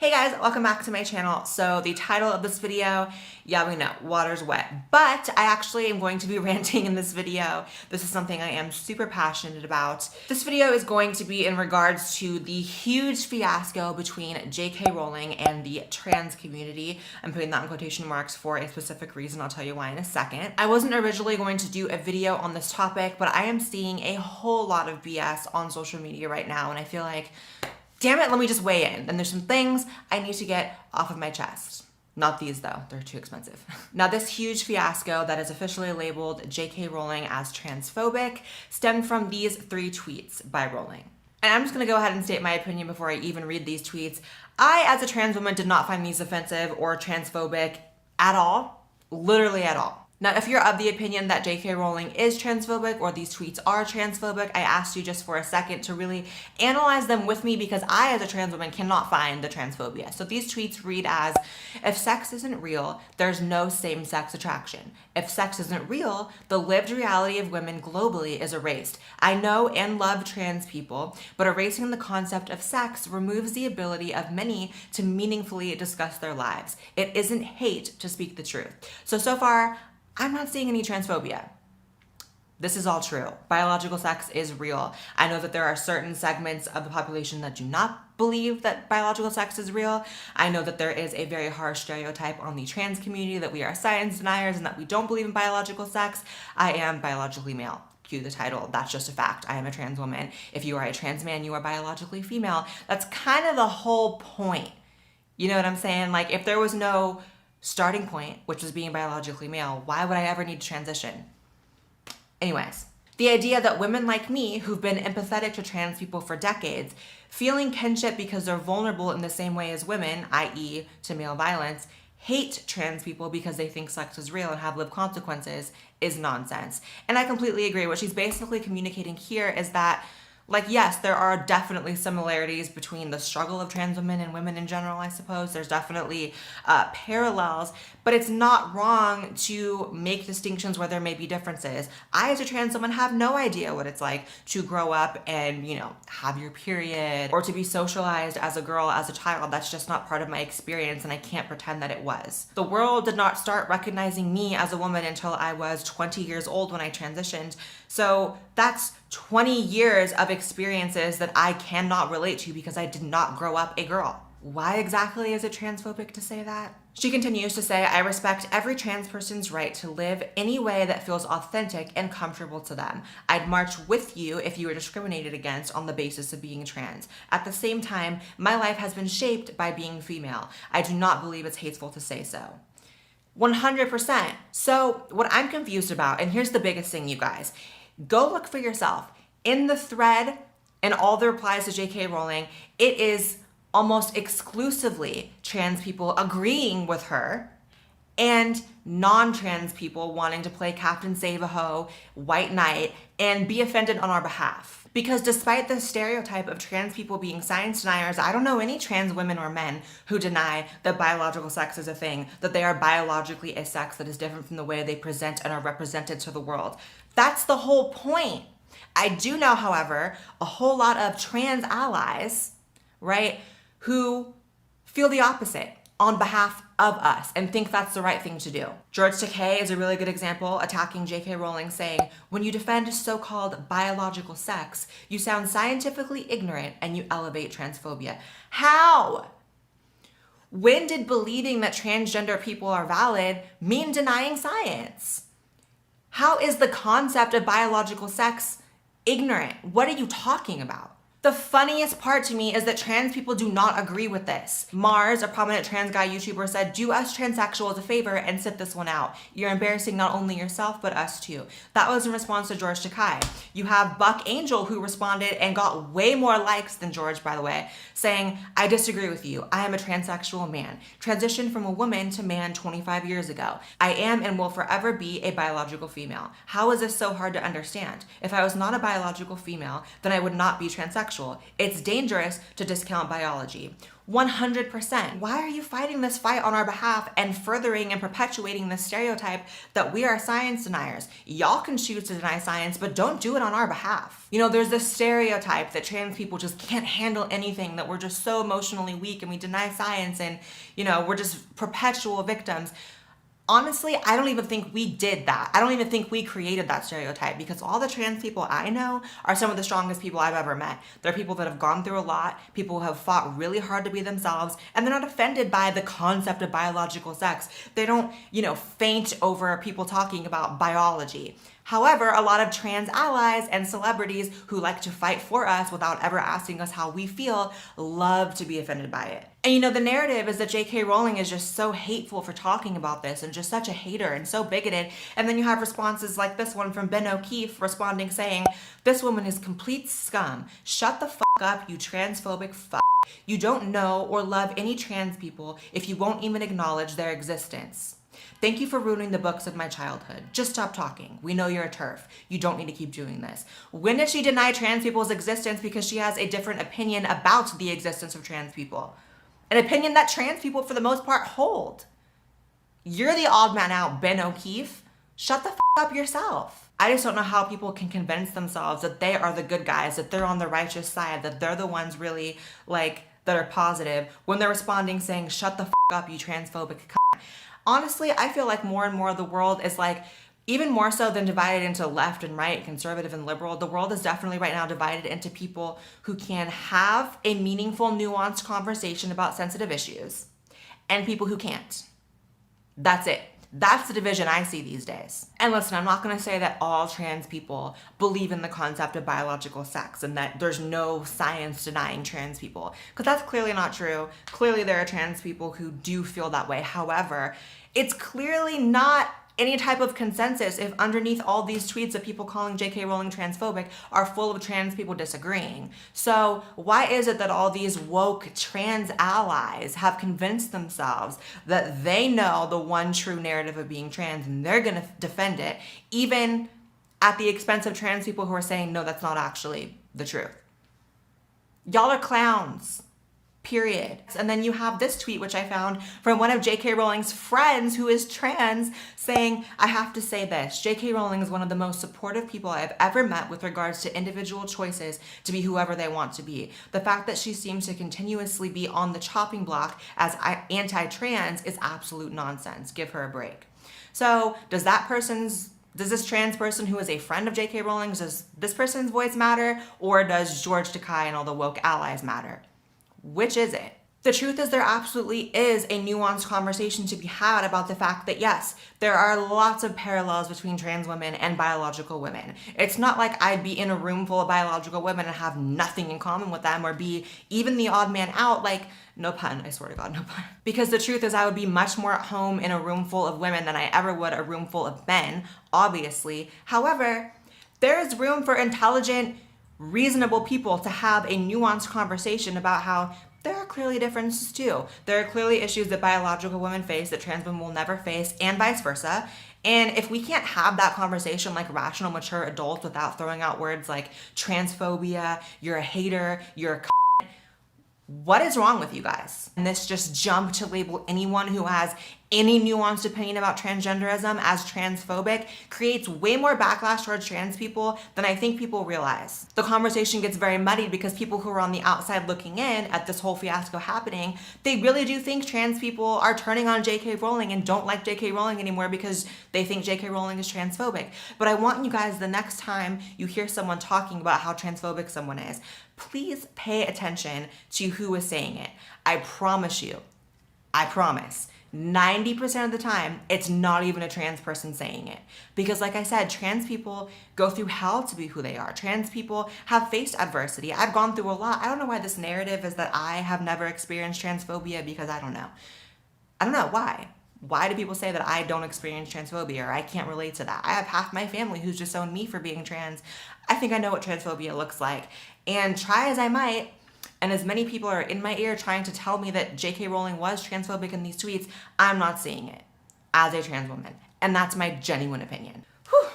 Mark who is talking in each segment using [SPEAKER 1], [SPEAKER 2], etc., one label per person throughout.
[SPEAKER 1] Hey guys, welcome back to my channel. So the title of this video, yeah, we know, water's wet, but I actually am going to be ranting in this video. This is something I am super passionate about. This video is going to be in regards to the huge fiasco between JK Rowling and the trans community. I'm putting that in quotation marks for a specific reason. I'll tell you why in a second. I wasn't originally going to do a video on this topic, but I am seeing a whole lot of BS on social media right now, and I feel like, damn it, let me just weigh in. And there's some things I need to get off of my chest. Not these though, they're too expensive. Now this huge fiasco that is officially labeled JK Rowling as transphobic stemmed from these 3 tweets by Rowling. And I'm just gonna go ahead and state my opinion before I even read these tweets. I, as a trans woman, did not find these offensive or transphobic at all, literally at all. Now, if you're of the opinion that JK Rowling is transphobic or these tweets are transphobic, I asked you just for a second to really analyze them with me because I, as a trans woman, cannot find the transphobia. So these tweets read as, if sex isn't real, there's no same-sex attraction. If sex isn't real, the lived reality of women globally is erased. I know and love trans people, but erasing the concept of sex removes the ability of many to meaningfully discuss their lives. It isn't hate to speak the truth. So far, I'm not seeing any transphobia. This is all true. Biological sex is real. I know that there are certain segments of the population that do not believe that biological sex is real. I know that there is a very harsh stereotype on the trans community that we are science deniers and that we don't believe in biological sex. I am biologically male. Cue the title. That's just a fact. I am a trans woman. If you are a trans man, you are biologically female. That's kind of the whole point. You know what I'm saying? Like, if there was no starting point, which was being biologically male, why would I ever need to transition? Anyways, the idea that women like me, who've been empathetic to trans people for decades, feeling kinship because they're vulnerable in the same way as women, i.e. to male violence, hate trans people because they think sex is real and have lived consequences is nonsense. And I completely agree. What she's basically communicating here is that, like, yes, there are definitely similarities between the struggle of trans women and women in general, I suppose. There's definitely parallels, but it's not wrong to make distinctions where there may be differences. I, as a trans woman, have no idea what it's like to grow up and, you know, have your period or to be socialized as a girl, as a child. That's just not part of my experience, and I can't pretend that it was. The world did not start recognizing me as a woman until I was 20 years old when I transitioned. So that's 20 years of experiences that I cannot relate to because I did not grow up a girl. Why exactly is it transphobic to say that? She continues to say, I respect every trans person's right to live any way that feels authentic and comfortable to them. I'd march with you if you were discriminated against on the basis of being trans. At the same time, my life has been shaped by being female. I do not believe it's hateful to say so. 100%. So what I'm confused about, and here's the biggest thing, you guys, go look for yourself. In the thread and all the replies to JK Rowling, it is almost exclusively trans people agreeing with her and non-trans people wanting to play Captain Save-A-Ho, White Knight, and be offended on our behalf. Because despite the stereotype of trans people being science deniers, I don't know any trans women or men who deny that biological sex is a thing, that they are biologically a sex that is different from the way they present and are represented to the world. That's the whole point. I do know, however, a whole lot of trans allies, right, who feel the opposite on behalf of us and think that's the right thing to do. George Takei is a really good example, attacking JK Rowling, saying, when you defend so-called biological sex, you sound scientifically ignorant and you elevate transphobia. How? When did believing that transgender people are valid mean denying science? How is the concept of biological sex ignorant? What are you talking about? The funniest part to me is that trans people do not agree with this. Mars, a prominent trans guy YouTuber, said, do us transsexuals a favor and sit this one out. You're embarrassing not only yourself, but us too. That was in response to George Takei. You have Buck Angel, who responded and got way more likes than George, by the way, saying, I disagree with you. I am a transsexual man. Transitioned from a woman to man 25 years ago. I am and will forever be a biological female. How is this so hard to understand? If I was not a biological female, then I would not be transsexual. bisexual. It's dangerous to discount biology. 100%. Why are you fighting this fight on our behalf and furthering and perpetuating this stereotype that we are science deniers? Y'all can choose to deny science, but don't do it on our behalf. You know, there's this stereotype that trans people just can't handle anything, that we're just so emotionally weak and we deny science and, you know, we're just perpetual victims. Honestly, I don't even think we did that. I don't even think we created that stereotype, because all the trans people I know are some of the strongest people I've ever met. They're people that have gone through a lot, people who have fought really hard to be themselves, and they're not offended by the concept of biological sex. They don't, you know, faint over people talking about biology. However, a lot of trans allies and celebrities who like to fight for us without ever asking us how we feel love to be offended by it. And you know, the narrative is that JK Rowling is just so hateful for talking about this and just such a hater and so bigoted. And then you have responses like this one from Ben O'Keefe responding saying, "This woman is complete scum. Shut the fuck up, you transphobic fuck. You don't know or love any trans people if you won't even acknowledge their existence. Thank you for ruining the books of my childhood. Just stop talking. We know you're a TERF. You don't need to keep doing this." When did she deny trans people's existence because she has a different opinion about the existence of trans people? An opinion that trans people, for the most part, hold. You're the odd man out, Ben O'Keefe. Shut the f*** up yourself. I just don't know how people can convince themselves that they are the good guys, that they're on the righteous side, that they're the ones really, like, that are positive, when they're responding saying, "Shut the f*** up, you transphobic cunt." Honestly, I feel like more and more of the world is like, even more so than divided into left and right, conservative and liberal, the world is definitely right now divided into people who can have a meaningful, nuanced conversation about sensitive issues and people who can't. That's it. That's the division I see these days. And listen, I'm not gonna say that all trans people believe in the concept of biological sex and that there's no science denying trans people, because that's clearly not true. Clearly there are trans people who do feel that way. However, it's clearly not any type of consensus if underneath all these tweets of people calling JK Rowling transphobic are full of trans people disagreeing. So why is it that all these woke trans allies have convinced themselves that they know the one true narrative of being trans and they're gonna defend it, even at the expense of trans people who are saying, no, that's not actually the truth? Y'all are clowns. Period. And then you have this tweet, which I found from one of JK Rowling's friends who is trans, saying, "I have to say this, JK Rowling is one of the most supportive people I've ever met with regards to individual choices to be whoever they want to be. The fact that she seems to continuously be on the chopping block as anti-trans is absolute nonsense. Give her a break." So does this trans person who is a friend of JK Rowling, does this person's voice matter, or does George Takei and all the woke allies matter? Which is it? The truth is there absolutely is a nuanced conversation to be had about the fact that yes, there are lots of parallels between trans women and biological women. It's not like I'd be in a room full of biological women and have nothing in common with them or be even the odd man out, like, no pun, I swear to God, no pun. Because the truth is I would be much more at home in a room full of women than I ever would a room full of men, obviously. However, there is room for intelligent, reasonable people to have a nuanced conversation about how there are clearly differences too. There are clearly issues that biological women face that trans women will never face, and vice versa. And if we can't have that conversation like rational, mature adults without throwing out words like transphobia, you're a hater, you're a what is wrong with you guys? And this just jump to label anyone who has any nuanced opinion about transgenderism as transphobic creates way more backlash towards trans people than I think people realize. The conversation gets very muddied because people who are on the outside looking in at this whole fiasco happening, they really do think trans people are turning on JK Rowling and don't like JK Rowling anymore because they think JK Rowling is transphobic. But I want you guys, the next time you hear someone talking about how transphobic someone is, please pay attention to who is saying it. I promise you, I promise, 90% of the time, it's not even a trans person saying it. Because like I said, trans people go through hell to be who they are. Trans people have faced adversity. I've gone through a lot. I don't know why this narrative is that I have never experienced transphobia, because I don't know. I don't know why. Why do people say that I don't experience transphobia or I can't relate to that? I have half my family who's disowned me for being trans. I think I know what transphobia looks like. And try as I might, and as many people are in my ear trying to tell me that JK Rowling was transphobic in these tweets, I'm not seeing it as a trans woman. And that's my genuine opinion. Whew.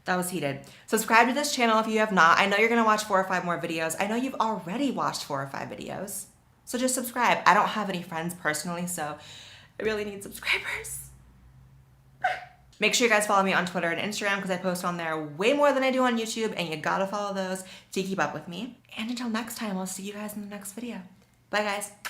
[SPEAKER 1] That was heated. Subscribe to this channel if you have not. I know you're gonna watch 4 or 5 more videos. I know you've already watched 4 or 5 videos. So just subscribe. I don't have any friends personally, so I really need subscribers. Make sure you guys follow me on Twitter and Instagram because I post on there way more than I do on YouTube, and you gotta follow those to keep up with me. And until next time, I'll see you guys in the next video. Bye guys.